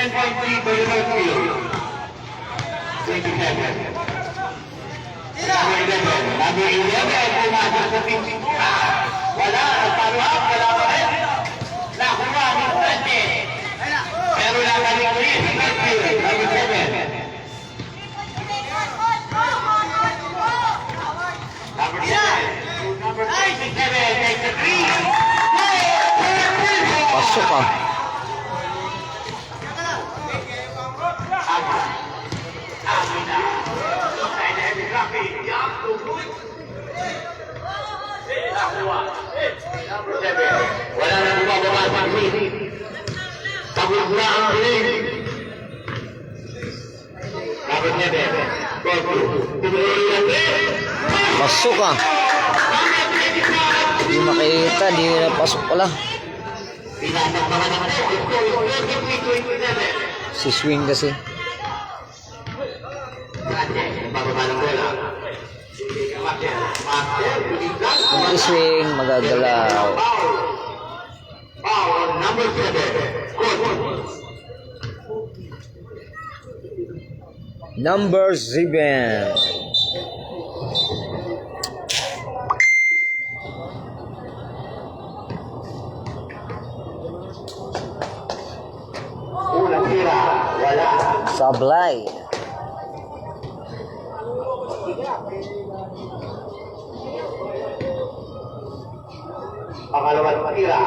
10.3 for the first field. 27. Number 11, pumasok sa 52. Wala, nagparuhap, wala pa rin. Nakuha ni Frente. Pero nakalik ko rin sa first field. Number 7. Number 7. Number 27, takes a 3. Pasok ah. Wala na bumababa sa akin. Tapos na ang hiling. Number 7. Pasok ah. Hindi makita, di na pasok pala. Si swing kasi. Kung i-swing, magagalaw. Number 7. Number 7. Unang tira, wala. Sablay. Pangalawang tira.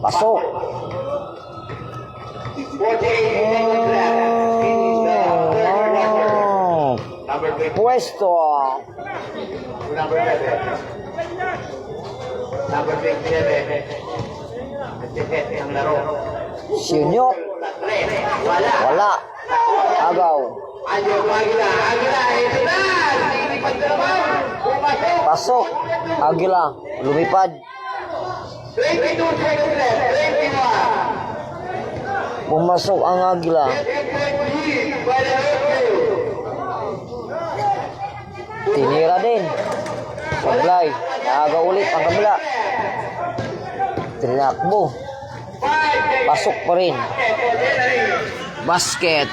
Pasok. 48 seconds left. Finish the third quarter. Number 20. Pwesto. Number 7. Number 27. Nagsiset ang laro. Sinyot. Wala. Wala. Agaw. Ayaw ko Agila. Agila, ito na! Lilipad na naman. Pumasok. Pasok. Agila. Lumipad. 22 seconds left. 21. Pumasok ang Agila. Tinira din. Sablay. Naaga ulit ang kabila. Tinakbo. Pasok pa rin. Basket.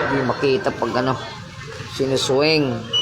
Hindi makita pag ano sinuswing.